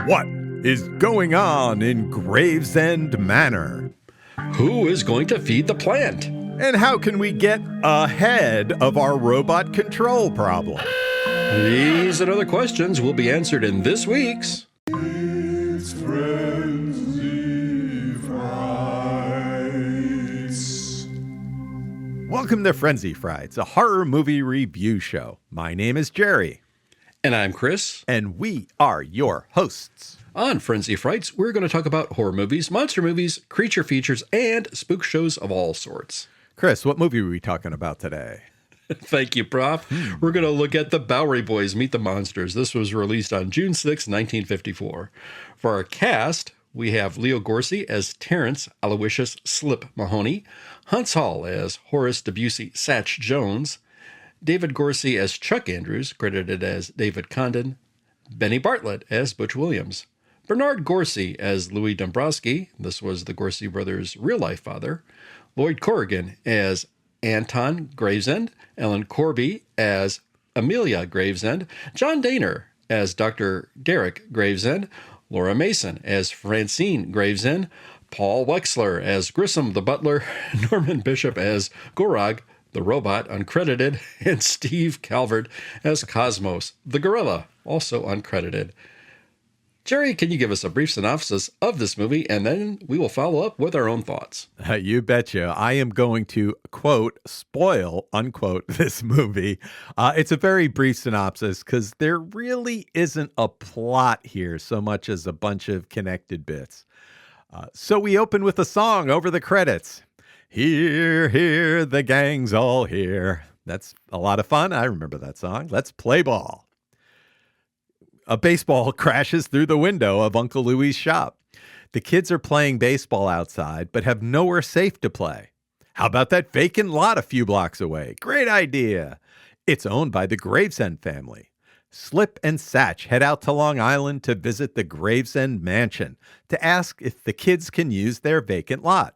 What is going on in Gravesend Manor? Who is going to feed the plant? And how can we get ahead of our robot control problem? These and other questions will be answered in this week's It's Frenzy Frights. Welcome to Frenzy Frights, a horror movie review show. My name is Gerry. And I'm Chris. And we are your hosts. On Frenzy Frights, we're going to talk about horror movies, monster movies, creature features, and spook shows of all sorts. Chris, what movie are we talking about today? Thank you, Prof. We're going to look at the Bowery Boys Meet the Monsters. This was released on June 6, 1954. For our cast, we have Leo Gorcey as Terrence Aloysius Slip Mahoney, Hunts Hall as Horace Debussy Sach Jones, David Gorcey as Chuck Andrews, credited as David Condon, Benny Bartlett as Butch Williams, Bernard Gorcey as Louis Dombrowski, this was the Gorcey brothers' real-life father, Lloyd Corrigan as Anton Gravesend, Ellen Corby as Amelia Gravesend, John Daner as Dr. Derek Gravesend, Laura Mason as Francine Gravesend, Paul Wexler as Grissom the butler, Norman Bishop as Gorog the robot, uncredited, and Steve Calvert as Cosmos the gorilla, also uncredited. Gerry, can you give us a brief synopsis of this movie, and then we will follow up with our own thoughts. You betcha. I am going to, quote, spoil, unquote, this movie. It's a very brief synopsis because there really isn't a plot here so much as a bunch of connected bits. So we open with a song over the credits. Here, here, the gang's all here. That's a lot of fun. I remember that song. Let's play ball. A baseball crashes through the window of Uncle Louie's shop. The kids are playing baseball outside, but have nowhere safe to play. How about that vacant lot a few blocks away? Great idea. It's owned by the Gravesend family. Slip and Sach head out to Long Island to visit the Gravesend mansion to ask if the kids can use their vacant lot.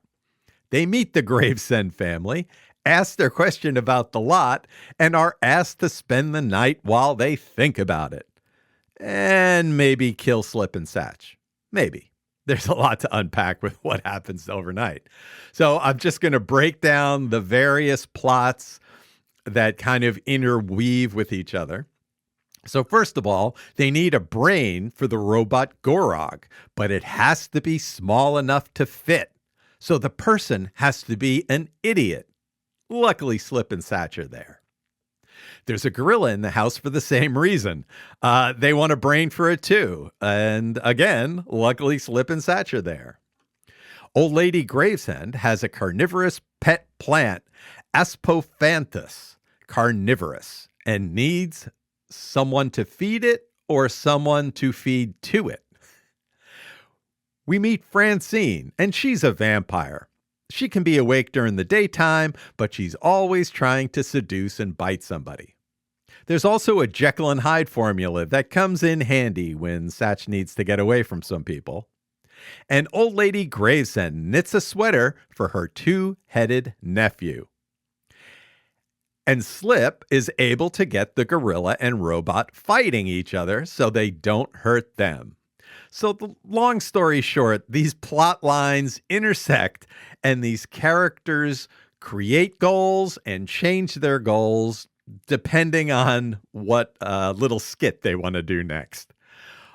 They meet the Gravesend family, ask their question about the lot, and are asked to spend the night while they think about it. And maybe kill Slip and Sach. Maybe. There's a lot to unpack with what happens overnight. So I'm just going to break down the various plots that kind of interweave with each other. So first of all, they need a brain for the robot Gorog, but it has to be small enough to fit. So the person has to be an idiot. Luckily, Slip and Sach are there. There's a gorilla in the house for the same reason. They want a brain for it too. And again, luckily, Slip and Sach are there. Old Lady Gravesend has a carnivorous pet plant, Aspophanthus, carnivorous, and needs someone to feed it or someone to feed to it. We meet Francine, and she's a vampire. She can be awake during the daytime, but she's always trying to seduce and bite somebody. There's also a Jekyll and Hyde formula that comes in handy when Sach needs to get away from some people. And Old Lady Gravesend knits a sweater for her two-headed nephew. And Slip is able to get the gorilla and robot fighting each other so they don't hurt them. So the long story short, these plot lines intersect and these characters create goals and change their goals depending on what little skit they want to do next.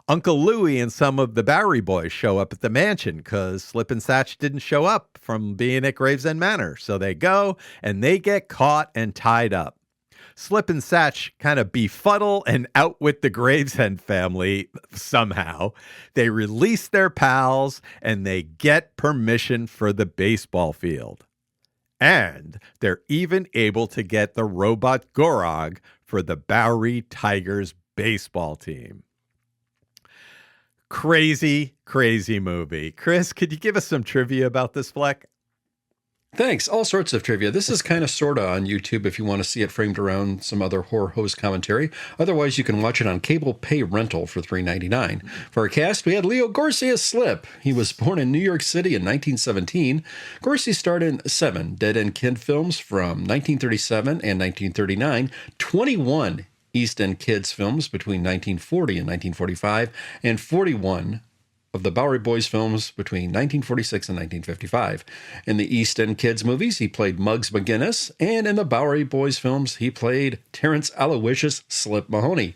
Uncle Louie and some of the Bowery Boys show up at the mansion because Slip and Sach didn't show up from being at Gravesend Manor. So they go and they get caught and tied up. Slip and Sach kind of befuddle and outwit the Gravesend family somehow. They release their pals and they get permission for the baseball field. And they're even able to get the robot Gorog for the Bowery Tigers baseball team. Crazy, crazy movie. Chris, could you give us some trivia about this flick? Thanks. All sorts of trivia. This is kind of sort of on YouTube if you want to see it framed around some other horror host commentary. Otherwise, you can watch it on cable pay rental for $3.99. For our cast, we had Leo Gorcey as Slip. He was born in New York City in 1917. Gorcey starred in 7 Dead End Kid films from 1937 and 1939, 21 East End Kids films between 1940 and 1945, and 41 of the Bowery Boys films between 1946 and 1955. In the East End Kids movies, he played Muggs McGinnis, and in the Bowery Boys films, he played Terrence Aloysius Slip Mahoney.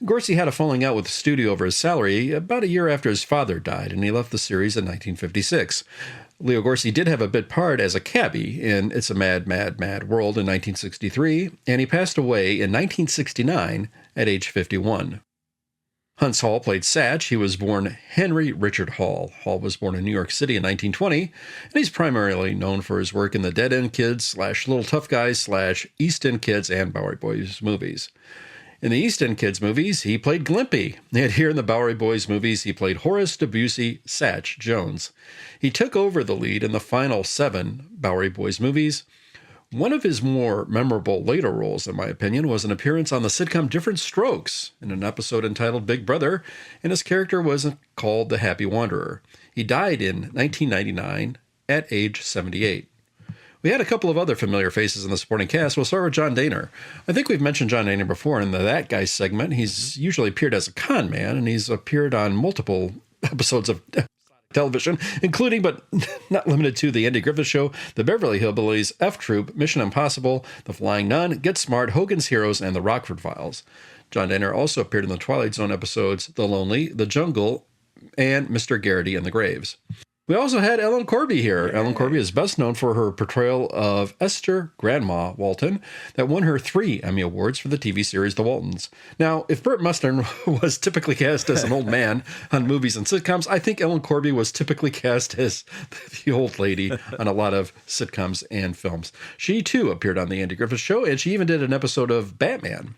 Gorsey had a falling out with the studio over his salary about a year after his father died, and he left the series in 1956. Leo Gorsey did have a bit part as a cabbie in It's a Mad, Mad, Mad World in 1963, and he passed away in 1969 at age 51. Hunts Hall played Sach. He was born Henry Richard Hall. Hall was born in New York City in 1920, and he's primarily known for his work in the Dead End Kids / Little Tough Guys / East End Kids and Bowery Boys movies. In the East End Kids movies, he played Glimpy, and here in the Bowery Boys movies, he played Horace Debussy Sach Jones. He took over the lead in the final 7 Bowery Boys movies. One of his more memorable later roles, in my opinion, was an appearance on the sitcom Different Strokes in an episode entitled Big Brother, and his character was called the Happy Wanderer. He died in 1999 at age 78. We had a couple of other familiar faces in the supporting cast. We'll start with John Dehner. I think we've mentioned John Dehner before in the That Guy segment. He's usually appeared as a con man, and he's appeared on multiple episodes of television, including but not limited to The Andy Griffith Show, The Beverly Hillbillies, F Troop, Mission Impossible, The Flying Nun, Get Smart, Hogan's Heroes, and The Rockford Files. John Dehner also appeared in the Twilight Zone episodes The Lonely, The Jungle, and Mr. Garrity and the Graves. We also had Ellen Corby here. Ellen Corby is best known for her portrayal of Esther Grandma Walton that won her 3 Emmy Awards for the TV series The Waltons. Now, if Burt Mustard was typically cast as an old man on movies and sitcoms, I think Ellen Corby was typically cast as the old lady on a lot of sitcoms and films. She, too, appeared on The Andy Griffith Show, and she even did an episode of Batman,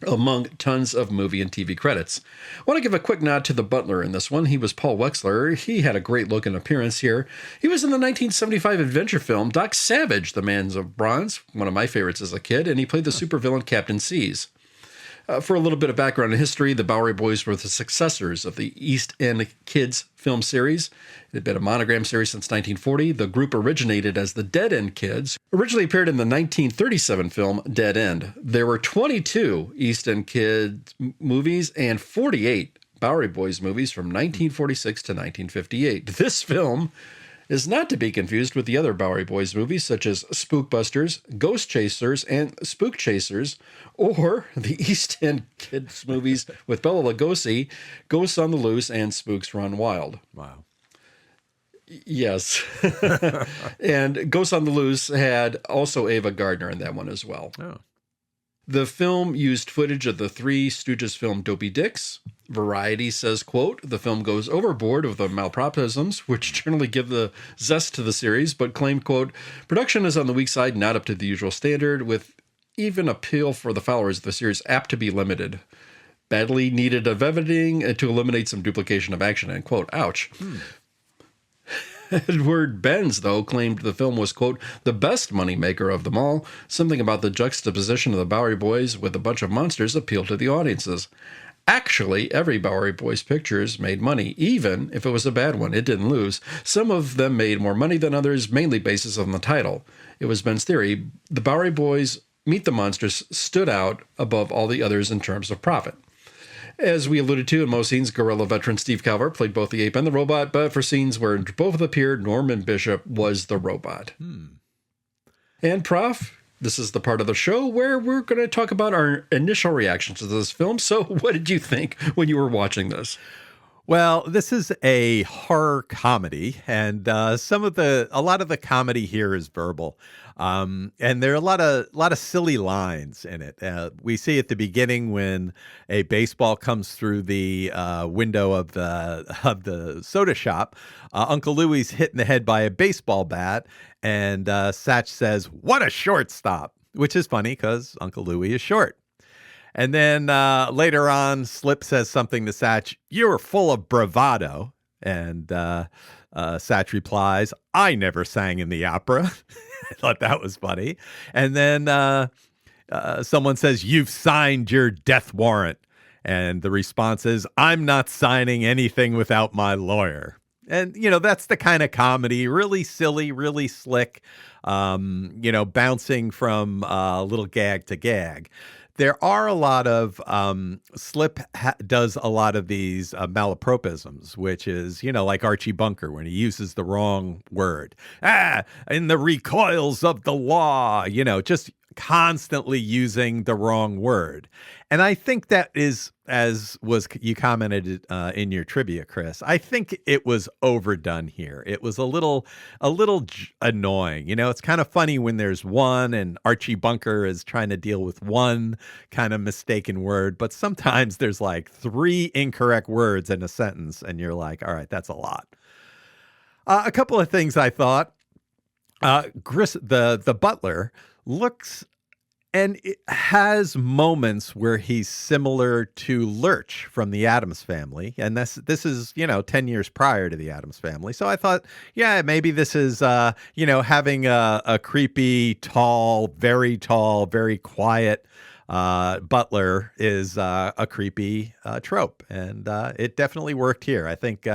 among tons of movie and TV credits. I want to give a quick nod to the butler in this one. He was Paul Wexler. He had a great look and appearance here. He was in the 1975 adventure film Doc Savage, The Man of Bronze, one of my favorites as a kid, and he played the supervillain Captain Seize. For a little bit of background and history, the Bowery Boys were the successors of the East End Kids film series. It had been a monogram series since 1940. The group originated as the Dead End Kids, originally appeared in the 1937 film Dead End. There were 22 East End Kids movies and 48 Bowery Boys movies from 1946 to 1958. This film is not to be confused with the other Bowery Boys movies such as Spookbusters, Ghost Chasers, and Spook Chasers, or the East End Kids movies with Bela Lugosi, Ghosts on the Loose, and Spooks Run Wild. Wow. Yes. And Ghosts on the Loose had also Ava Gardner in that one as well. Oh. The film used footage of the Three Stooges film Dopey Dicks. Variety says, quote, the film goes overboard with the malapropisms, which generally give the zest to the series, but claimed, quote, production is on the weak side, not up to the usual standard, with even appeal for the followers of the series apt to be limited. Badly needed of editing to eliminate some duplication of action, end quote. Ouch. Edward Benz, though, claimed the film was, quote, the best moneymaker of them all. Something about the juxtaposition of the Bowery Boys with a bunch of monsters appealed to the audiences. Actually, every Bowery Boys pictures made money, even if it was a bad one. It didn't lose. Some of them made more money than others, mainly based on the title. It was Ben's theory. The Bowery Boys Meet the Monsters stood out above all the others in terms of profit. As we alluded to in most scenes, Gorilla veteran Steve Calvert played both the ape and the robot, but for scenes where both appeared, Norman Bishop was the robot. And Prof, this is the part of the show where we're going to talk about our initial reactions to this film. So what did you think when you were watching this? Well, this is a horror comedy, and a lot of the comedy here is verbal, and there are a lot of silly lines in it. We see at the beginning when a baseball comes through the window of the soda shop. Uncle Louie's hit in the head by a baseball bat, and Sach says, "What a shortstop," which is funny because Uncle Louie is short. And then later on, Slip says something to Sach, "You're full of bravado." And Sach replies, "I never sang in the opera." I thought that was funny. And then someone says, "You've signed your death warrant." And the response is, "I'm not signing anything without my lawyer." And, that's the kind of comedy, really silly, really slick, bouncing from little gag to gag. there are a lot of Slip does a lot of these malapropisms, which is, like Archie Bunker when he uses the wrong word. In the recoils of the law, just constantly using the wrong word. And I think that is, as was you commented in your trivia, Chris, I think it was overdone here. It was a little annoying. It's kind of funny when there's one and Archie Bunker is trying to deal with one kind of mistaken word, but sometimes there's like 3 incorrect words in a sentence and you're like, all right, that's a lot. A couple of things I thought. The butler looks and it has moments where he's similar to Lurch from the Addams Family. And this is, 10 years prior to the Addams Family. So I thought, yeah, maybe this is, having a creepy, very tall, very quiet butler is a creepy trope. And it definitely worked here. I think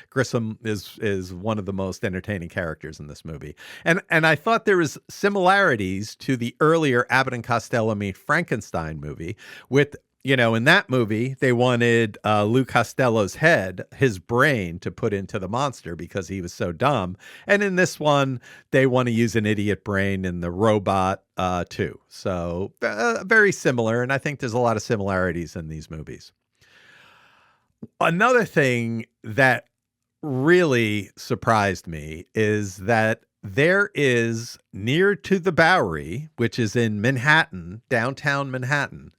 Grissom is one of the most entertaining characters in this movie. And I thought there was similarities to the earlier Abbott and Costello Meet Frankenstein movie with, in that movie, they wanted Lou Costello's head, his brain, to put into the monster because he was so dumb. And in this one, they want to use an idiot brain in the robot too. So very similar. And I think there's a lot of similarities in these movies. Another thing that really surprised me is that there is near to the Bowery, which is in Manhattan, downtown Manhattan,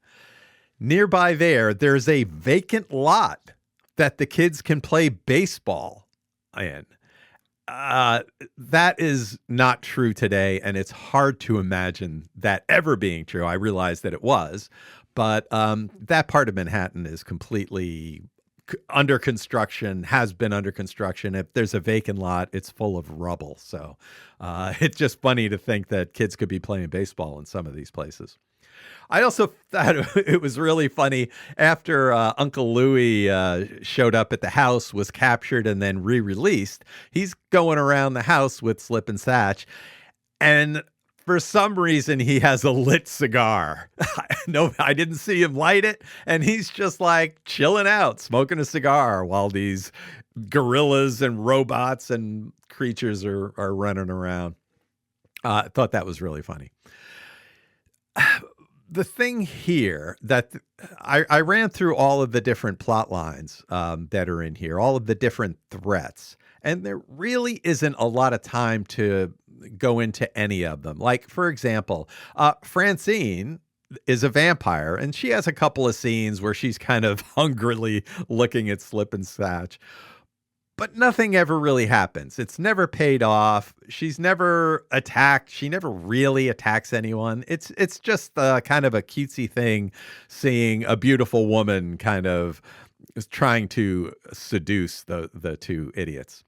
nearby there's a vacant lot that the kids can play baseball in. That is not true today, and it's hard to imagine that ever being true. I realized that it was, but that part of Manhattan is completely under construction, has been under construction. If there's a vacant lot, it's full of rubble. So it's just funny to think that kids could be playing baseball in some of these places. I also thought it was really funny after Uncle Louie showed up at the house, was captured, and then re-released. He's going around the house with Slip and Sach, and for some reason, he has a lit cigar. No, I didn't see him light it, and he's just like chilling out, smoking a cigar while these gorillas and robots and creatures are running around. I thought that was really funny. The thing here that I ran through all of the different plot lines that are in here, all of the different threats, and there really isn't a lot of time to go into any of them. Like, for example, Francine is a vampire, and she has a couple of scenes where she's kind of hungrily looking at Slip and Sach. But nothing ever really happens. It's never paid off. She's never attacked. She never really attacks anyone. It's just kind of a cutesy thing, seeing a beautiful woman kind of trying to seduce the two idiots.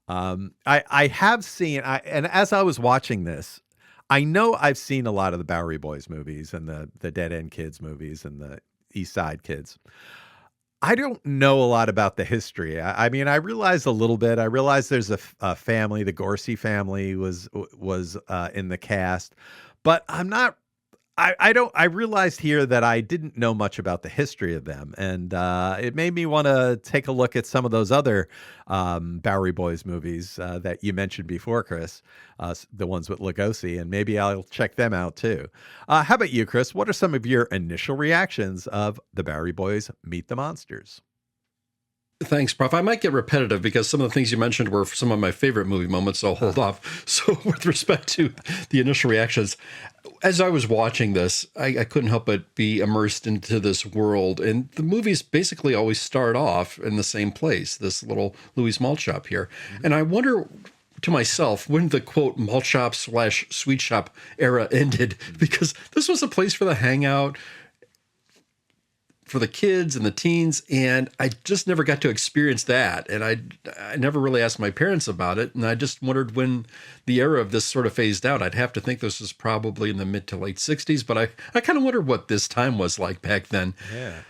I have seen, and as I was watching this, I know I've seen a lot of the Bowery Boys movies and the Dead End Kids movies and the East Side Kids. I don't know a lot about the history. I mean, I realized a little bit. I realized there's a family, the Gorcey family was in the cast, but I'm not. I realized here that I didn't know much about the history of them, and it made me want to take a look at some of those other Bowery Boys movies that you mentioned before, Chris, the ones with Lugosi, and maybe I'll check them out too. How about you, Chris? What are some of your initial reactions of the Bowery Boys Meet the Monsters? Thanks, Prof. I might get repetitive because some of the things you mentioned were some of my favorite movie moments, so I'll hold off. So with respect to the initial reactions, as I was watching this, I couldn't help but be immersed into this world. And the movies basically always start off in the same place, this little Louis malt shop here. Mm-hmm. And I wonder to myself when the, quote, malt shop / sweet shop era ended, because this was a place for the hangout, for the kids and the teens, and I just never got to experience that. And I never really asked my parents about it, and I just wondered when the era of this sort of phased out. I'd have to think this was probably in the mid to late 60s, but I kind of wonder what this time was like back then. Yeah.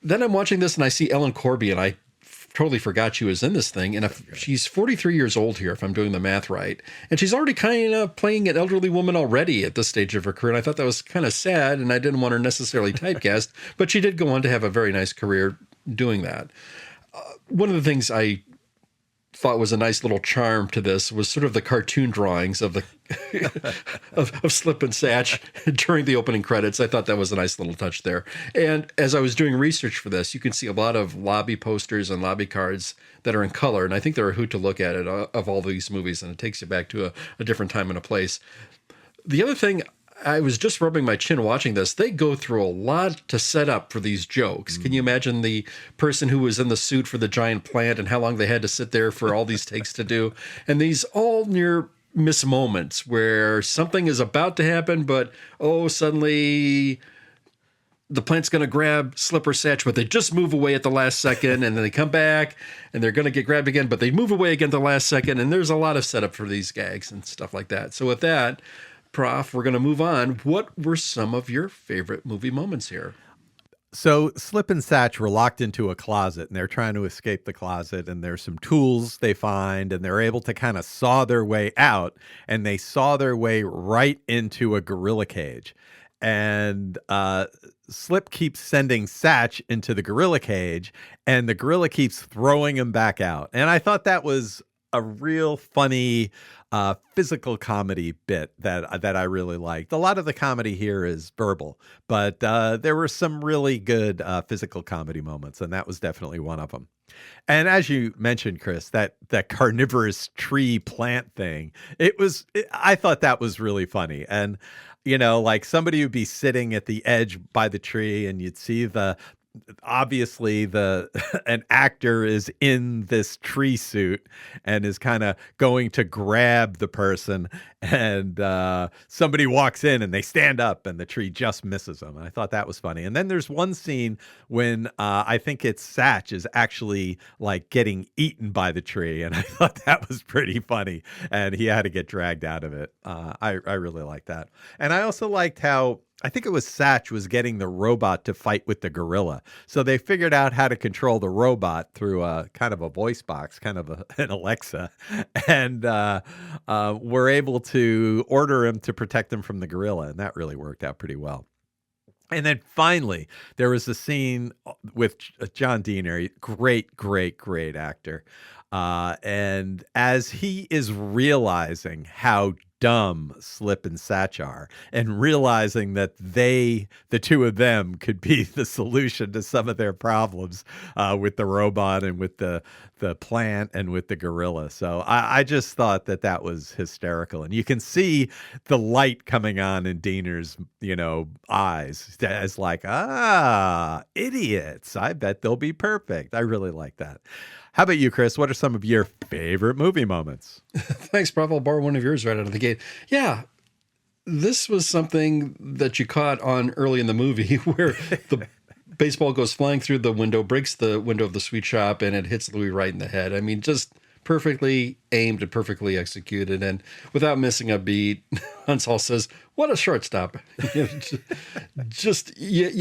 Then I'm watching this, and I see Ellen Corby, and I totally forgot she was in this thing. And if she's 43 years old here, if I'm doing the math right, and she's already kind of playing an elderly woman already at this stage of her career. And I thought that was kind of sad, and I didn't want her necessarily typecast, but she did go on to have a very nice career doing that. One of the things I thought was a nice little charm to this was sort of the cartoon drawings of the of Slip and Satch during the opening credits. I thought that was a nice little touch there. And as I was doing research for this, you can see a lot of lobby posters and lobby cards that are in color. And I think they're a hoot to look at it of all these movies, and it takes you back to a different time and a place. The other thing, I was just rubbing my chin watching this. They go through a lot to set up for these jokes. Can you imagine the person who was in the suit for the giant plant and how long they had to sit there for all these takes to do? And these all near miss moments where something is about to happen, but suddenly the plant's going to grab Slip or Satch, but they just move away at the last second, and then they come back and they're going to get grabbed again, but they move away again at the last second. And there's a lot of setup for these gags and stuff like that. So with that, Prof, we're going to move on. What were some of your favorite movie moments here? So Slip and Satch were locked into a closet, and they're trying to escape the closet, and there's some tools they find, and they're able to kind of saw their way out, and they saw their way right into a gorilla cage. And Slip keeps sending Satch into the gorilla cage, and the gorilla keeps throwing him back out. And I thought that was a real funny physical comedy bit that I really liked. A lot of the comedy here is verbal, but there were some really good physical comedy moments, and that was definitely one of them. And as you mentioned, Chris, that carnivorous tree plant thing, I thought that was really funny. And like somebody would be sitting at the edge by the tree, and you'd see obviously an actor is in this tree suit and is kind of going to grab the person, and somebody walks in and they stand up and the tree just misses them. And I thought that was funny. And then there's one scene when I think it's Satch is actually like getting eaten by the tree, and I thought that was pretty funny, and he had to get dragged out of it. I really liked that. And I also liked how I think it was Satch was getting the robot to fight with the gorilla. So they figured out how to control the robot through a kind of a voice box, kind of an Alexa, and were able to order him to protect them from the gorilla. And that really worked out pretty well. And then finally, there was a scene with John Diener, great actor. And as he is realizing how dumb Slip and Satch are, and realizing that the two of them could be the solution to some of their problems with the robot and with the plant and with the gorilla. So I just thought that was hysterical. And you can see the light coming on in Diener's, eyes as like, idiots. I bet they'll be perfect. I really like that. How about you, Chris? What are some of your favorite movie moments? Thanks, Prof. I'll borrow one of yours right out of the gate. Yeah, this was something that you caught on early in the movie where the baseball goes flying through the window, breaks the window of the sweet shop, and it hits Louis right in the head. I mean, just perfectly aimed and perfectly executed. And without missing a beat, Hansel says, "What a shortstop." You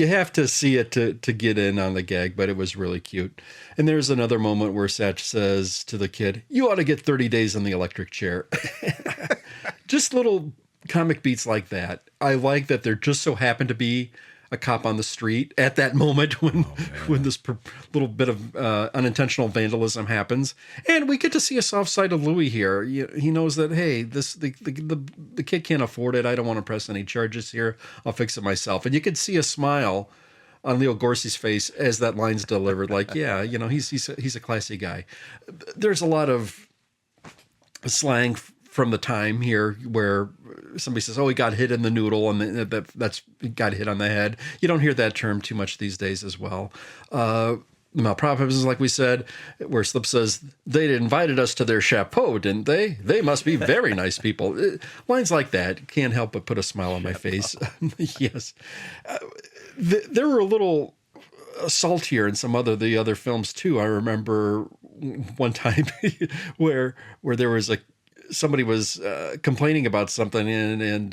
have to see it to get in on the gag, but it was really cute. And there's another moment where Satch says to the kid, "You ought to get 30 days in the electric chair." Just little comic beats like that. I like that there just so happened to be a cop on the street at that moment when this little bit of unintentional vandalism happens, and we get to see a soft side of Louis here. He knows that, hey, the kid can't afford it. I don't want to press any charges here. I'll fix it myself. And you could see a smile on Leo Gorcey's face as that line's delivered. Like, yeah, he's a classy guy. There's a lot of slang from the time here where somebody says, "Oh, he got hit in the noodle," and that's got hit on the head. You don't hear that term too much these days as well. Malpractice, like we said, where Slip says, "They invited us to their chapeau, didn't they? They must be very nice people." Lines like that can't help but put a smile on my face. Yes. There were a little saltier in some the other films too. I remember one time where there was a somebody was complaining about something, and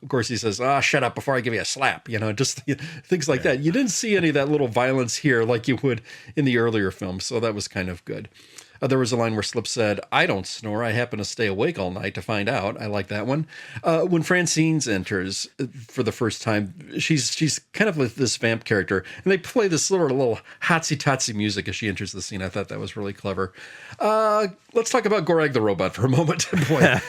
Gorsey says, shut up before I give you a slap, just things like that. You didn't see any of that little violence here like you would in the earlier films, so that was kind of good. There was a line where Slip said, I don't snore. I happen to stay awake all night to find out. I like that one. When Francine enters for the first time, she's kind of like this vamp character. And they play this little hotsy-totsy music as she enters the scene. I thought that was really clever. Let's talk about Gorag the Robot for a moment. Boy,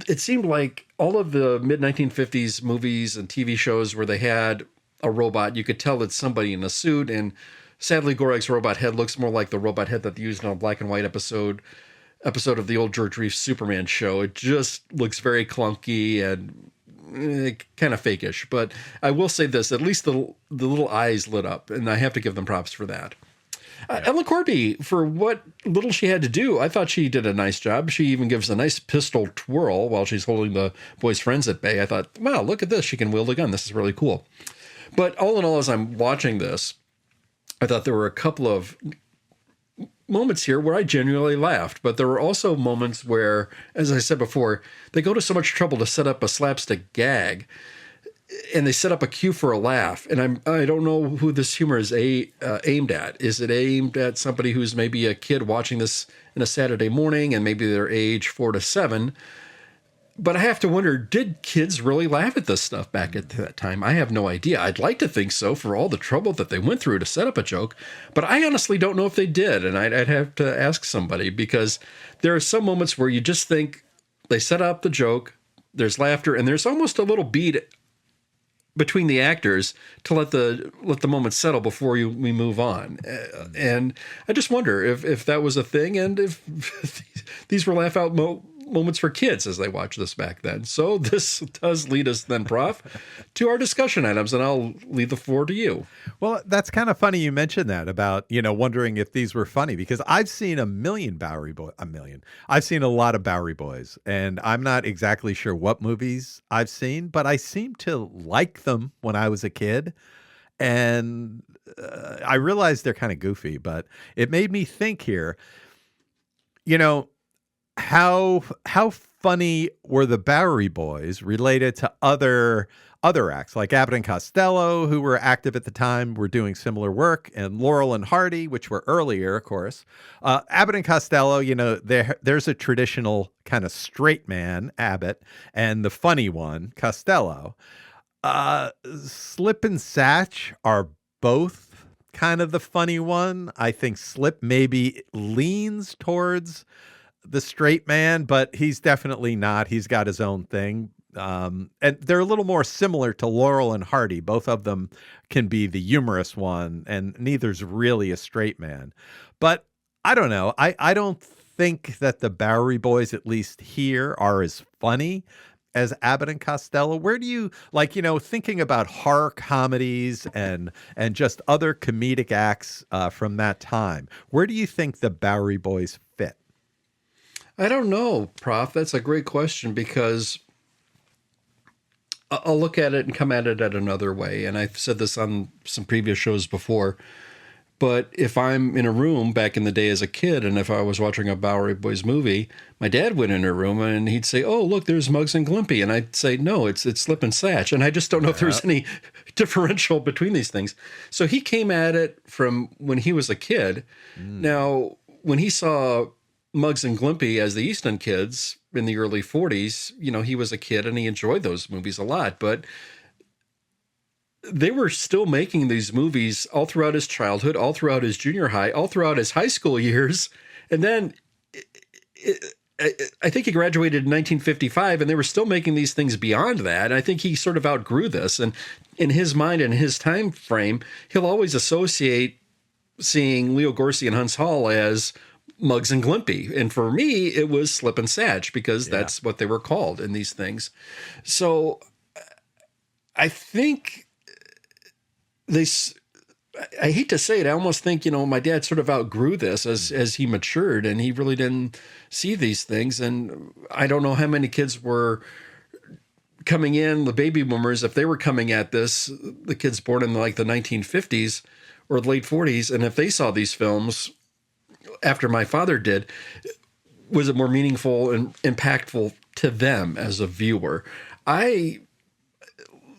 it seemed like all of the mid-1950s movies and TV shows where they had a robot, you could tell it's somebody in a suit, and sadly, Gorag's robot head looks more like the robot head that they used in a black and white episode of the old George Reeves Superman show. It just looks very clunky and kind of fakeish. But I will say this, at least the little eyes lit up, and I have to give them props for that. Ellen Corby, for what little she had to do, I thought she did a nice job. She even gives a nice pistol twirl while she's holding the boy's friends at bay. I thought, wow, look at this. She can wield a gun. This is really cool. But all in all, as I'm watching this, I thought there were a couple of moments here where I genuinely laughed, but there were also moments where, as I said before, they go to so much trouble to set up a slapstick gag, and they set up a cue for a laugh. And I don't know who this humor is aimed at. Is it aimed at somebody who's maybe a kid watching this in a Saturday morning, and maybe they're age 4 to 7? But I have to wonder, did kids really laugh at this stuff back at that time? I have no idea. I'd like to think so for all the trouble that they went through to set up a joke, but I honestly don't know if they did, and I'd have to ask somebody, because there are some moments where you just think they set up the joke, there's laughter, and there's almost a little beat between the actors to let the moment settle before we move on. And I just wonder if that was a thing, and if these were laugh out moments for kids as they watch this back then. So this does lead us then, Prof, to our discussion items, and I'll leave the floor to you. Well, that's kind of funny you mentioned that about, wondering if these were funny, because I've seen I've seen a lot of Bowery Boys, and I'm not exactly sure what movies I've seen, but I seem to like them when I was a kid. And I realized they're kind of goofy, but it made me think here, how funny were the Bowery Boys related to other acts like Abbott and Costello, who were active at the time, were doing similar work, and Laurel and Hardy, which were earlier, of course. Abbott and Costello, there's a traditional kind of straight man, Abbott, and the funny one, Costello. Slip and Sach are both kind of the funny one. I think Slip maybe leans towards the straight man, but he's definitely not. He's got his own thing. And they're a little more similar to Laurel and Hardy. Both of them can be the humorous one, and neither's really a straight man. But I don't know. I don't think that the Bowery Boys, at least here, are as funny as Abbott and Costello. Where do you, thinking about horror comedies and just other comedic acts from that time, where do you think the Bowery Boys fit? I don't know, Prof. That's a great question, because I'll look at it and come at it at another way. And I've said this on some previous shows before, but if I'm in a room back in the day as a kid, and if I was watching a Bowery Boys movie, my dad went in a room and he'd say, oh, look, there's Muggs and Glimpy. And I'd say, no, it's Slip and Sach. And I just don't know if there's any differential between these things. So he came at it from when he was a kid. Now, when he saw Muggs and Glimpy as the Easton Kids in the early 40s, he was a kid and he enjoyed those movies a lot, but they were still making these movies all throughout his childhood, all throughout his junior high, all throughout his high school years. And then I think he graduated in 1955, and they were still making these things beyond that. And I think he sort of outgrew this. And in his mind and his time frame, he'll always associate seeing Leo Gorsey and Huntz Hall as Muggs and Glimpy. And for me, it was Slip and Sach, because that's what they were called in these things. So I think I hate to say it, I almost think, my dad sort of outgrew this as he matured, and he really didn't see these things. And I don't know how many kids were coming in, the baby boomers, if they were coming at this, the kids born in the 1950s or the late 40s, and if they saw these films after my father did, was it more meaningful and impactful to them as a viewer?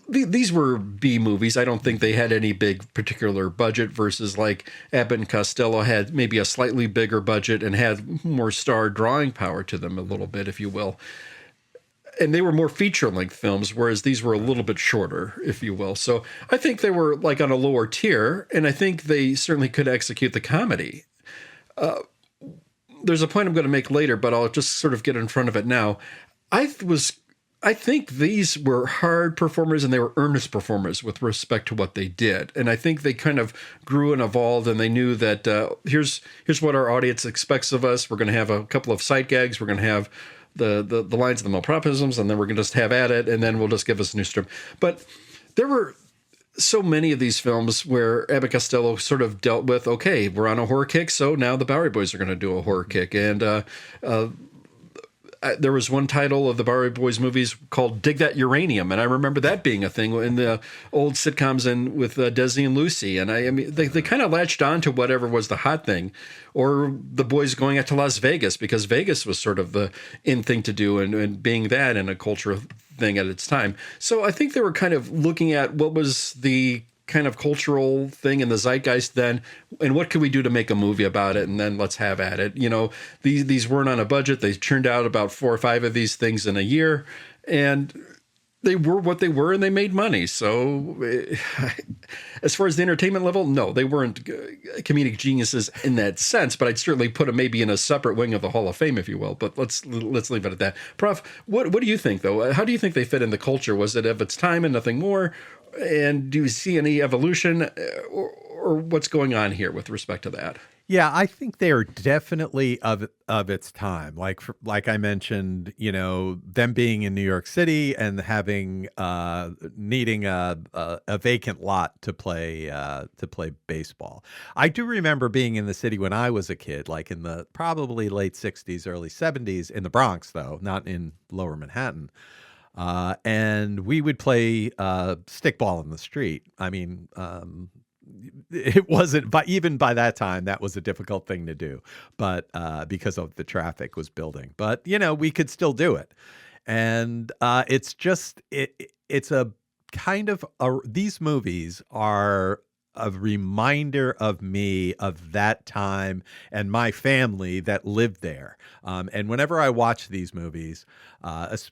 These were B movies. I don't think they had any big particular budget versus like Abbott and Costello had maybe a slightly bigger budget and had more star drawing power to them a little bit, if you will. And they were more feature-length films, whereas these were a little bit shorter, if you will. So I think they were like on a lower tier, and I think they certainly could execute the comedy. There's a point I'm going to make later, but I'll just sort of get in front of it now. I think these were hard performers and they were earnest performers with respect to what they did. And I think they kind of grew and evolved, and they knew that here's what our audience expects of us. We're going to have a couple of sight gags. We're going to have the lines of the malapropisms, and then we're going to just have at it, and then we'll just give us a new strip. But there were so many of these films where Abbott Costello sort of dealt with, okay, we're on a horror kick, so now the Bowery Boys are going to do a horror kick. And there was one title of the Bowery Boys movies called Dig That Uranium, and I remember that being a thing in the old sitcoms and with Desi and Lucy. And I mean, they kind of latched on to whatever was the hot thing, or the boys going out to Las Vegas, because Vegas was sort of the in thing to do, and being that and a cultural thing at its time. So I think they were kind of looking at what was the kind of cultural thing in the zeitgeist then, and what could we do to make a movie about it, and then let's have at it. You know, these weren't on a budget. They churned out about 4 or 5 of these things in a year, and they were what they were, and they made money. So as far as the entertainment level, no, they weren't comedic geniuses in that sense, but I'd certainly put them maybe in a separate wing of the Hall of Fame, if you will. But let's leave it at that. Prof, what do you think, though? How do you think they fit in the culture? Was it of its time and nothing more? And do you see any evolution, or what's going on here with respect to that? Yeah, I think they are definitely of its time. Like I mentioned, you know, them being in New York City and having needing a vacant lot to play baseball. I do remember being in the city when I was a kid, like in the probably late 60s, early 70s, in the Bronx, though, not in Lower Manhattan. And we would play stickball in the street. I mean, it wasn't, but even by that time, that was a difficult thing to do, but because of the traffic was building. But, you know, we could still do it. And it's just, it's a kind of, these movies are a reminder of me of that time and my family that lived there. And whenever I watch these movies,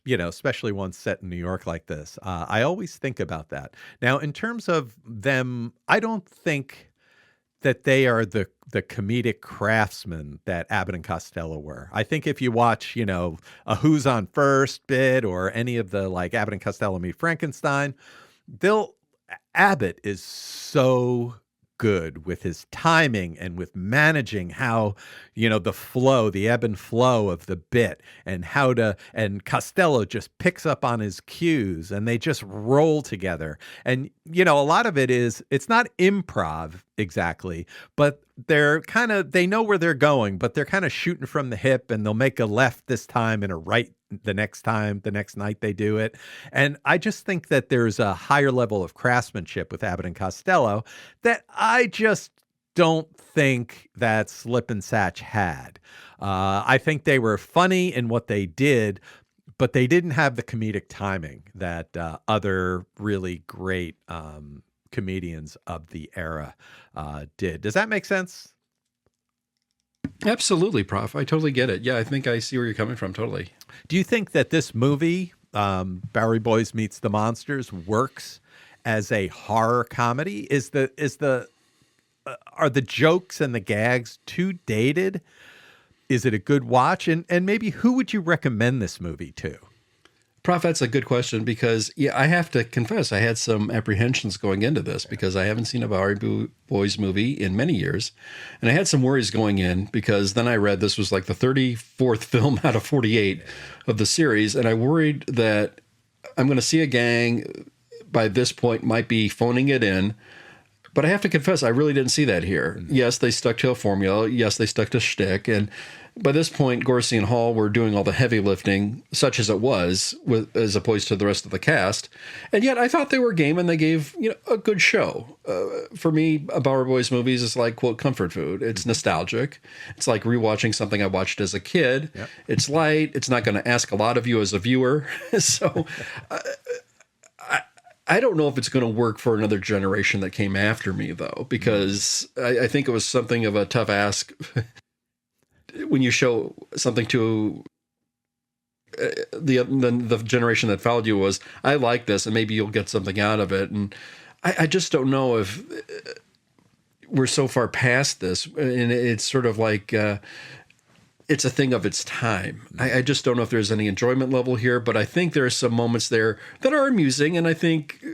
you know, especially ones set in New York like this, I always think about that. Now, in terms of them, I don't think that they are the comedic craftsmen that Abbott and Costello were. I think if you watch, you know, a Who's on First bit or any of the like Abbott and Costello Meet Frankenstein, Abbott is so good with his timing and with managing how, you know, the flow, the ebb and flow of the bit, and and Costello just picks up on his cues and they just roll together. And, you know, a lot of it's not improv exactly, but they know where they're going, but they're kind of shooting from the hip, and they'll make a left this time and a right the next night they do it. And I just think that there's a higher level of craftsmanship with Abbott and Costello that I just don't think that Slip and Sach had. I think they were funny in what they did, but they didn't have the comedic timing that other really great comedians of the era did. Does that make sense? Absolutely, Prof. I totally get it. Yeah, I think I see where you're coming from. Totally. Do you think that this movie, Bowery Boys Meets the Monsters, works as a horror comedy? Are the jokes and the gags too dated? Is it a good watch? And maybe who would you recommend this movie to? Prof, that's a good question, because, yeah, I have to confess, I had some apprehensions going into this because I haven't seen a Bowery Boys movie in many years. And I had some worries going in because then I read this was like the 34th film out of 48 of the series. And I worried that I'm going to see a gang by this point might be phoning it in, But I have to confess, I really didn't see that here. Yes, they stuck to a formula. Yes, they stuck to shtick. And by this point, Gorsey and Hall were doing all the heavy lifting, such as it was, as opposed to the rest of the cast. And yet, I thought they were game, and they gave a good show. For me, a Bowery Boys movies is like, quote, comfort food. It's nostalgic. It's like rewatching something I watched as a kid. Yep. It's light. It's not going to ask a lot of you as a viewer. So I don't know if it's going to work for another generation that came after me, though, because I think it was something of a tough ask when you show something to the generation that followed you was, I like this, and maybe you'll get something out of it. And I just don't know if we're so far past this, and it's sort of like it's a thing of its time. I just don't know if there's any enjoyment level here, but I think there are some moments there that are amusing, and I think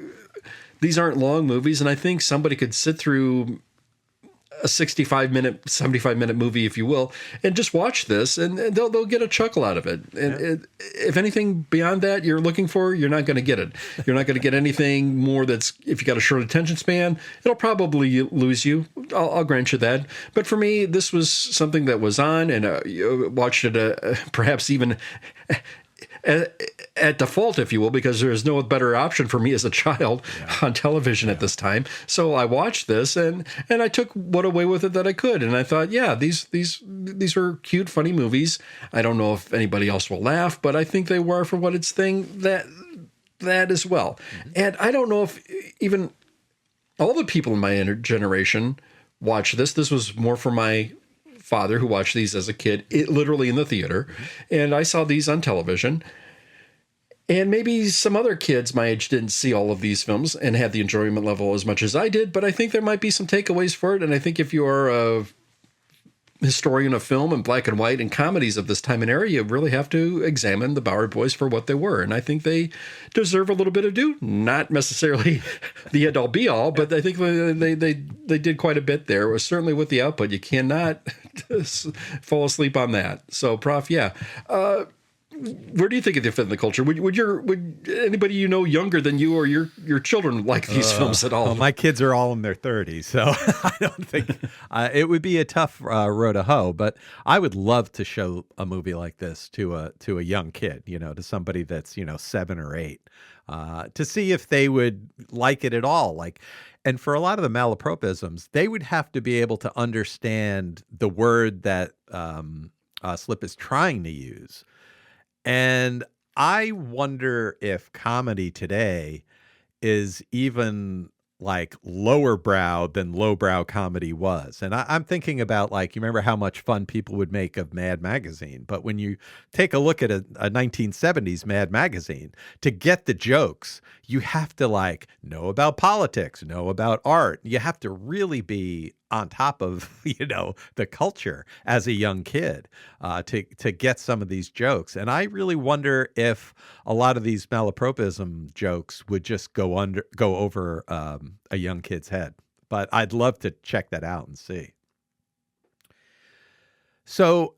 these aren't long movies, and I think somebody could sit through a 75-minute movie, if you will, and just watch this, and they'll get a chuckle out of it. And if anything beyond that you're looking for, you're not going to get it. You're not going to get anything more that's, if you got a short attention span, it'll probably lose you. I'll grant you that. But for me, this was something that was on, and you watched it perhaps even at default, if you will, because there's no better option for me as a child on television at this time. So I watched this, and I took what away with it that I could. And I thought, these are cute, funny movies. I don't know if anybody else will laugh, but I think they were, for what it's thing, that as well. Mm-hmm. And I don't know if even all the people in my generation watched this. This was more for my father, who watched these as a kid, literally in the theater. Mm-hmm. And I saw these on television. And maybe some other kids my age didn't see all of these films and had the enjoyment level as much as I did, but I think there might be some takeaways for it. And I think if you are a historian of film and black and white and comedies of this time and era, you really have to examine the Bowery Boys for what they were. And I think they deserve a little bit of due, not necessarily the end all be all, but I think they did quite a bit there. It was certainly with the output. You cannot fall asleep on that. So, Prof, where do you think they fit in the culture? Would anybody younger than you or your children like these films at all? Well, my kids are all in their 30s, so I don't think it would be a tough row to hoe. But I would love to show a movie like this to a young kid, to somebody that's 7 or 8, to see if they would like it at all. And for a lot of the malapropisms, they would have to be able to understand the word that Slip is trying to use. And I wonder if comedy today is even like lower brow than lowbrow comedy was. And I'm thinking about, you remember how much fun people would make of Mad Magazine. But when you take a look at a 1970s Mad Magazine, to get the jokes, you have to know about politics, know about art. You have to really be on top of, the culture as a young kid to get some of these jokes. And I really wonder if a lot of these malapropism jokes would just go over a young kid's head. But I'd love to check that out and see. So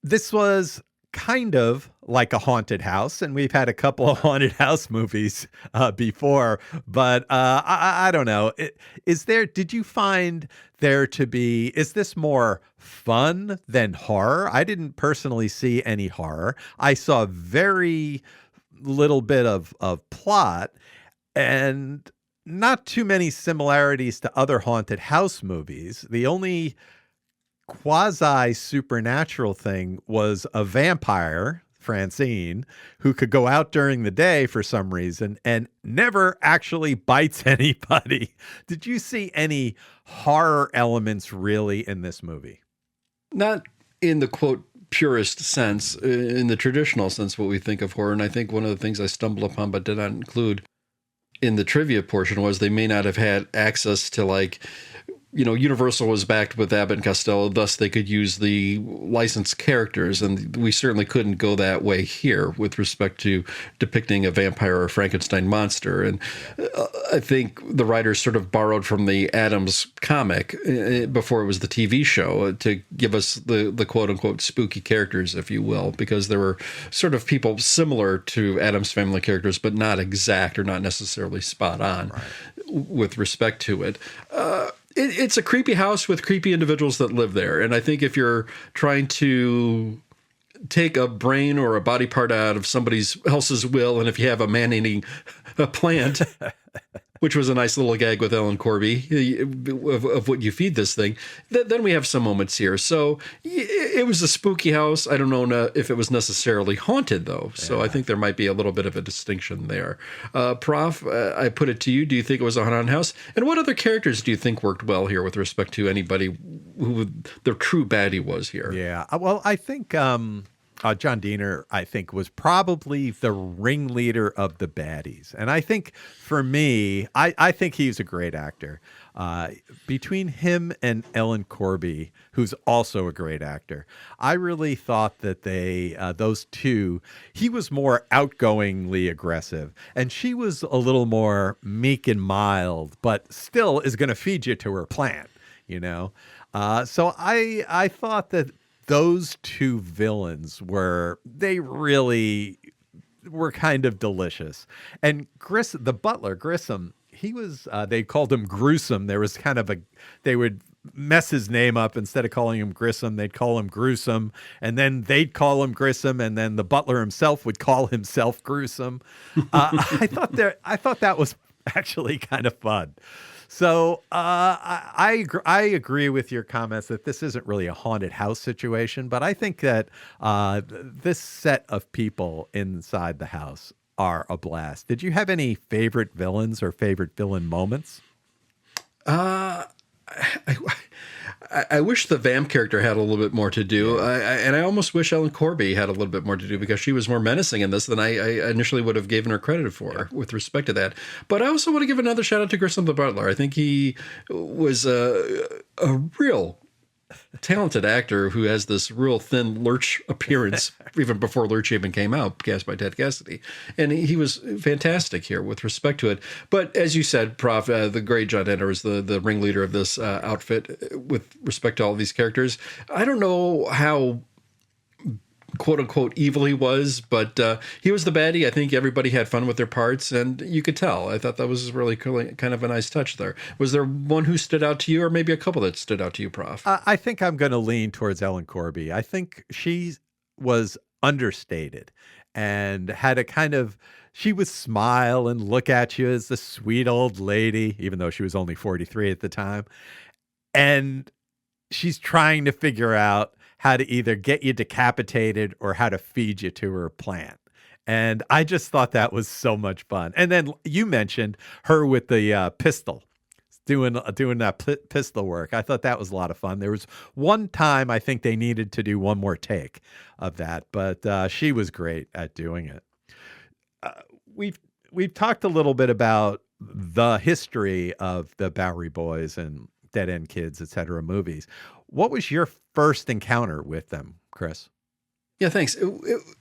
this was kind of like a haunted house, and we've had a couple of haunted house movies before, but I don't know. Did you find there to be, is this more fun than horror? I didn't personally see any horror. I saw very little bit of plot, and not too many similarities to other haunted house movies. The only quasi-supernatural thing was a vampire, Francine, who could go out during the day for some reason and never actually bites anybody. Did you see any horror elements really in this movie? Not in the, quote, purest sense, in the traditional sense, what we think of horror. And I think one of the things I stumbled upon but did not include in the trivia portion was they may not have had access to Universal was backed with Abbott and Costello, thus they could use the licensed characters, and we certainly couldn't go that way here with respect to depicting a vampire or Frankenstein monster. And I think the writers sort of borrowed from the Addams comic before it was the TV show to give us the quote-unquote spooky characters, if you will, because there were sort of people similar to Addams Family characters, but not exact or not necessarily spot on with respect to it. It's a creepy house with creepy individuals that live there. And I think if you're trying to take a brain or a body part out of somebody else's will, and if you have a man-eating a plant, which was a nice little gag with Ellen Corby, of what you feed this thing, then we have some moments here. So it was a spooky house. I don't know if it was necessarily haunted, though. So I think there might be a little bit of a distinction there. Prof, I put it to you. Do you think it was a haunted house? And what other characters do you think worked well here with respect to anybody who the true baddie was here? Yeah. Well, I think John Diener, I think, was probably the ringleader of the baddies. And I think for me, I think he's a great actor. Between him and Ellen Corby, who's also a great actor, I really thought that those two, he was more outgoingly aggressive, and she was a little more meek and mild, but still is going to feed you to her plant, So I thought that those two villains really were kind of delicious. And the butler, Grissom, he was, they called him Gruesome. There was kind of they would mess his name up. Instead of calling him Grissom, they'd call him Gruesome. And then they'd call him Grissom. And then the butler himself would call himself Gruesome. I thought that was actually kind of fun. So I agree with your comments that this isn't really a haunted house situation, but I think that this set of people inside the house are a blast. Did you have any favorite villains or favorite villain moments? I wish the Vamp character had a little bit more to do, and I almost wish Ellen Corby had a little bit more to do because she was more menacing in this than I initially would have given her credit for with respect to that. But I also want to give another shout out to Grissom the Butler. I think he was a real talented actor who has this real thin Lurch appearance even before Lurch even came out, cast by Ted Cassidy. And he was fantastic here with respect to it. But as you said, Prof, the great John Ender is the ringleader of this outfit with respect to all these characters. I don't know how quote unquote evil he was, but he was the baddie. I think everybody had fun with their parts, and you could tell. I thought that was really kind of a nice touch there. Was there one who stood out to you, or maybe a couple that stood out to you, Prof? I think I'm going to lean towards Ellen Corby. I think she was understated and had a kind of, she would smile and look at you as the sweet old lady, even though she was only 43 at the time. And she's trying to figure out how to either get you decapitated or how to feed you to her plant. And I just thought that was so much fun. And then you mentioned her with the pistol, doing that pistol work. I thought that was a lot of fun. There was one time I think they needed to do one more take of that, but she was great at doing it. We've talked a little bit about the history of the Bowery Boys and Dead End Kids, etc. movies. What was your first encounter with them, Chris? Yeah, thanks.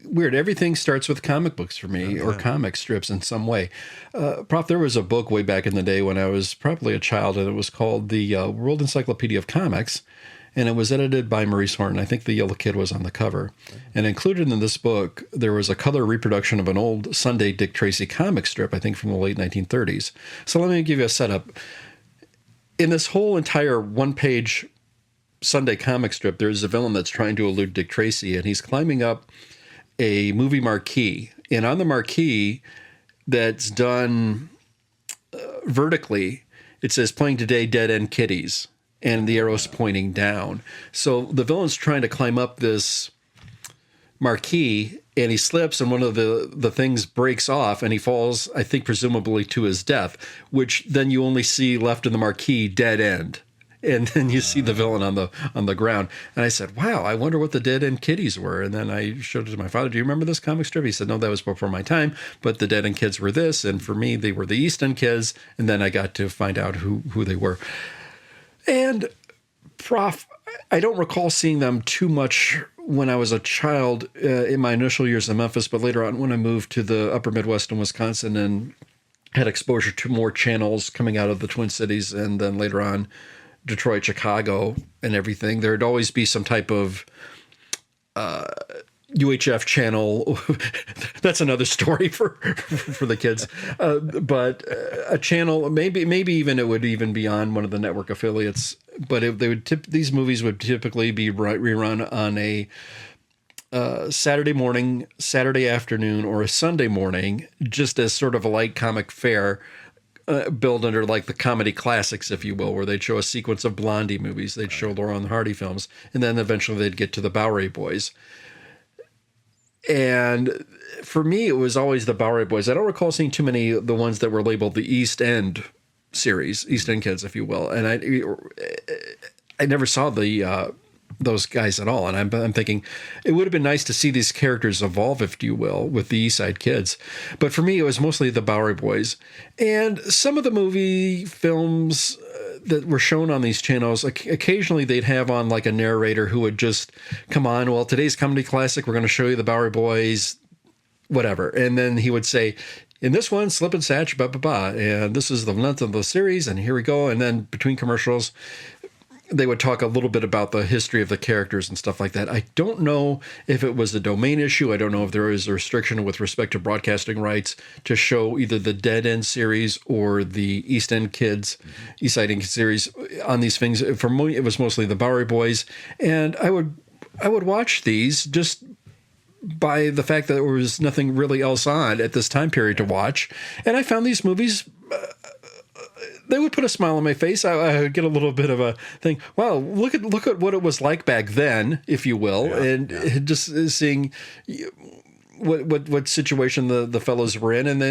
Weird. Everything starts with comic books for me, or comic strips in some way. Prof, there was a book way back in the day when I was probably a child, and it was called the World Encyclopedia of Comics, and it was edited by Maurice Horton. I think the yellow kid was on the cover. And included in this book, there was a color reproduction of an old Sunday Dick Tracy comic strip, I think from the late 1930s. So let me give you a setup. In this whole entire one-page Sunday comic strip, there's a villain that's trying to elude Dick Tracy, and he's climbing up a movie marquee. And on the marquee that's done vertically, it says, "Playing today, Dead End Kitties," and the arrow's pointing down. So the villain's trying to climb up this marquee, and he slips, and one of the things breaks off, and he falls, I think, presumably to his death, which then you only see left in the marquee, "Dead End." And then you see the villain on the ground. And I said, wow, I wonder what the Dead End Kitties were. And then I showed it to my father. Do you remember this comic strip? He said, no, that was before my time. But the Dead End Kids were this. And for me, they were the East End Kids. And then I got to find out who they were. And Prof, I don't recall seeing them too much when I was a child in my initial years in Memphis, but later on when I moved to the upper Midwest in Wisconsin and had exposure to more channels coming out of the Twin Cities, and then later on Detroit, Chicago, and everything, there'd always be some type of UHF channel. That's another story for the kids. But a channel, maybe even it would even be on one of the network affiliates. But these movies would typically be rerun on a Saturday morning, Saturday afternoon, or a Sunday morning, just as sort of a light comic fare. Billed under like the comedy classics, if you will, where they'd show a sequence of Blondie movies, they'd show Laurel and Hardy films, and then eventually they'd get to the Bowery Boys. And for me, it was always the Bowery Boys. I don't recall seeing too many of the ones that were labeled the East End series, East End Kids, if you will. And I never saw those guys at all. And I'm thinking it would have been nice to see these characters evolve, if you will, with the East Side Kids. But for me, it was mostly the Bowery Boys. And some of the movie films that were shown on these channels, occasionally they'd have on like a narrator who would just come on, well, today's comedy classic, we're going to show you the Bowery Boys, whatever. And then he would say, in this one, Slip and Satch, and this is the length of the series, and here we go. And then between commercials, they would talk a little bit about the history of the characters and stuff like that. I don't know if it was a domain issue. I don't know if there is a restriction with respect to broadcasting rights to show either the Dead End series or the East End Kids, East Side Kids series on these things. For me, it was mostly the Bowery Boys. And I would watch these just by the fact that there was nothing really else on at this time period to watch. And I found these movies... they would put a smile on my face. I would get a little bit of a thing. Wow, look at what it was like back then, if you will, just seeing what situation the fellows were in, and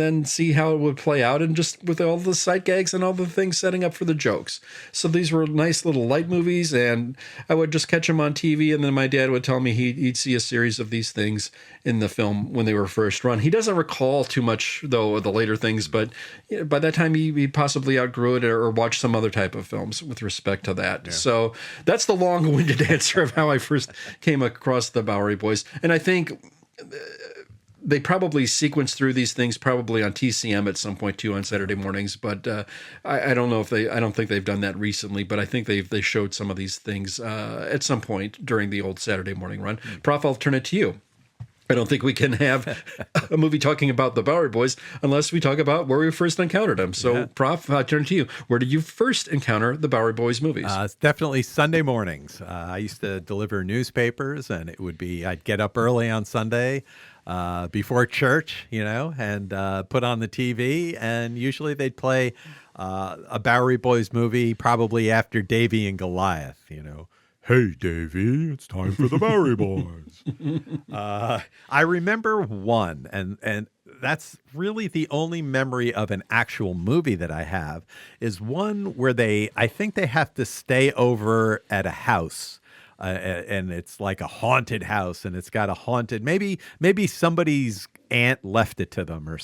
then see how it would play out, and just with all the sight gags and all the things setting up for the jokes. So these were nice little light movies, and I would just catch them on TV, and then my dad would tell me he'd see a series of these things in the film when they were first run. He doesn't recall too much, though, of the later things, but by that time he possibly outgrew it or watched some other type of films with respect to that. Yeah. So that's the long-winded answer of how I first came across the Bowery Boys. And I think they probably sequenced through these things probably on TCM at some point too on Saturday mornings, but I don't know if I don't think they've done that recently, but I think they showed some of these things at some point during the old Saturday morning run. Prof, I'll turn it to you. I don't think we can have a movie talking about the Bowery Boys unless we talk about where we first encountered them. So, Prof, I'll turn it to you. Where did you first encounter the Bowery Boys movies? It's definitely Sunday mornings. I used to deliver newspapers, and it would be I'd get up early on Sunday before church, and put on the TV, and usually they'd play a Bowery Boys movie probably after Davy and Goliath, Hey, Davy, it's time for the Bowery Boys. I remember one, and that's really the only memory of an actual movie that I have, is one where I think they have to stay over at a house. And it's like a haunted house, and it's got a haunted, maybe somebody's aunt left it to them, or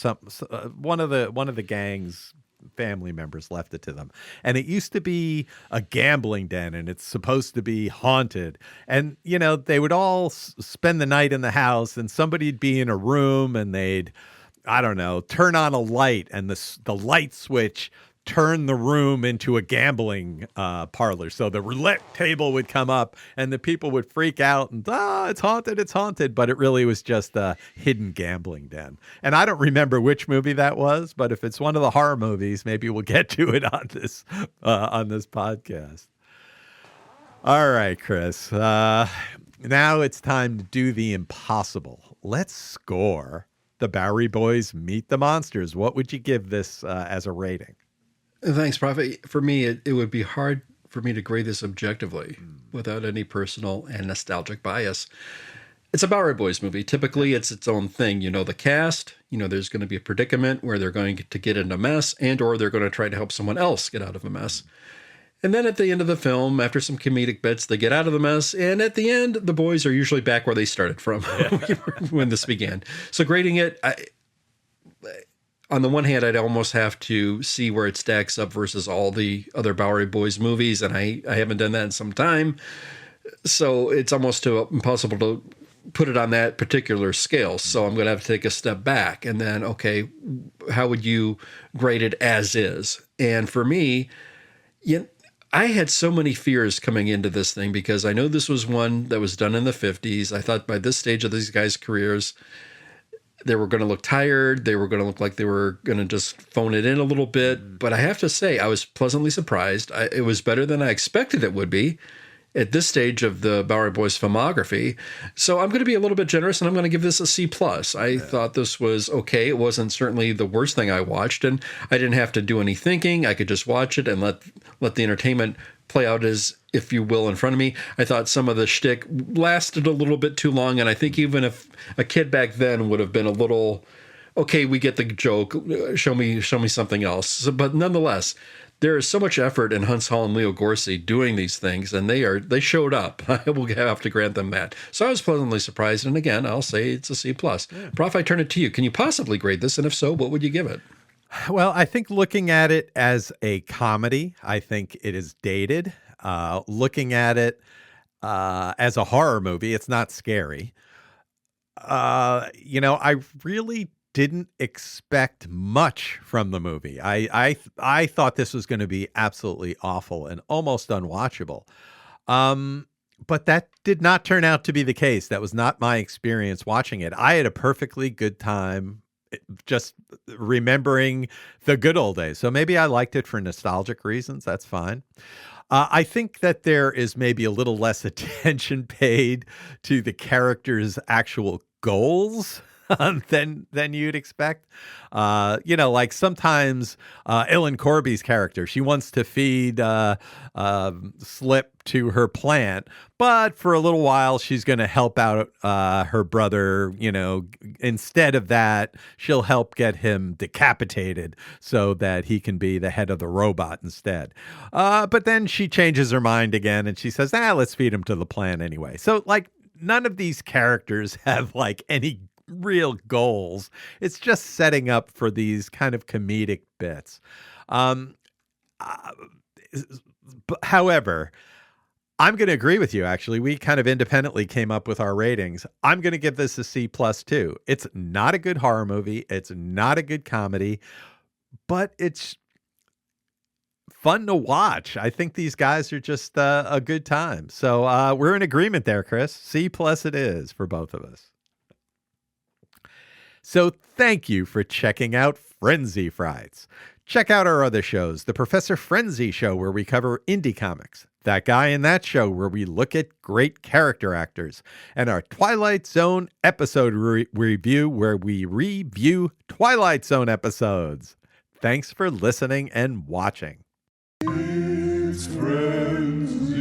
one of the gang's family members left it to them. And it used to be a gambling den, and it's supposed to be haunted. And, they would all spend the night in the house, and somebody'd be in a room, and they'd, I don't know, turn on a light, and the light switch turned the room into a gambling parlor. So the roulette table would come up, and the people would freak out and, it's haunted. But it really was just a hidden gambling den. And I don't remember which movie that was, but if it's one of the horror movies, maybe we'll get to it on this podcast. All right, Chris. Now it's time to do the impossible. Let's score the Bowery Boys Meet the Monsters. What would you give this as a rating? Thanks, Prophet. For me, it would be hard for me to grade this objectively without any personal and nostalgic bias. It's a Bowery Boys movie. Typically, it's its own thing. The cast, there's going to be a predicament where they're going to get in a mess, or they're going to try to help someone else get out of a mess. And then at the end of the film, after some comedic bits, they get out of the mess. And at the end, the boys are usually back where they started from when this began. So grading it, on the one hand, I'd almost have to see where it stacks up versus all the other Bowery Boys movies, and I haven't done that in some time. So it's almost impossible to put it on that particular scale. So I'm going to have to take a step back and then, okay, how would you grade it as is? And for me, I had so many fears coming into this thing because I know this was one that was done in the 50s. I thought by this stage of these guys' careers, they were going to look tired. They were going to look like they were going to just phone it in a little bit. But I have to say, I was pleasantly surprised. It was better than I expected it would be at this stage of the Bowery Boys filmography. So I'm going to be a little bit generous, and I'm going to give this a C+. I thought this was okay. It wasn't certainly the worst thing I watched, and I didn't have to do any thinking. I could just watch it and let the entertainment play out as, if you will, in front of me. I thought some of the shtick lasted a little bit too long, and I think even if a kid back then would have been a little, okay, we get the joke, show me something else. So, but nonetheless, there is so much effort in Huntz Hall and Leo Gorcey doing these things, and they showed up. I will have to grant them that. So I was pleasantly surprised, and again, I'll say it's a C+. Yeah. Prof, I turn it to you. Can you possibly grade this, and if so, what would you give it? Well, I think looking at it as a comedy, I think it is dated. Looking at it as a horror movie, it's not scary. I really didn't expect much from the movie. I thought this was going to be absolutely awful and almost unwatchable. But that did not turn out to be the case. That was not my experience watching it. I had a perfectly good time just remembering the good old days. So maybe I liked it for nostalgic reasons. That's fine. I think that there is maybe a little less attention paid to the characters' actual goals than you'd expect. Like sometimes Ellen Corby's character, she wants to feed Slip to her plant, but for a little while she's going to help out her brother. Instead of that, she'll help get him decapitated so that he can be the head of the robot instead. But then she changes her mind again and she says, let's feed him to the plant anyway. So like none of these characters have like any real goals. It's just setting up for these kind of comedic bits. However, I'm going to agree with you, actually. We kind of independently came up with our ratings. I'm going to give this a C+ too. It's not a good horror movie. It's not a good comedy, but it's fun to watch. I think these guys are just a good time. So we're in agreement there, Chris. C+ it is for both of us. So thank you for checking out Frenzy Frights. Check out our other shows, the Professor Frenzy Show, where we cover indie comics, That Guy in That Show, where we look at great character actors, and our Twilight Zone episode review, where we review Twilight Zone episodes. Thanks for listening and watching. It's Frenzy.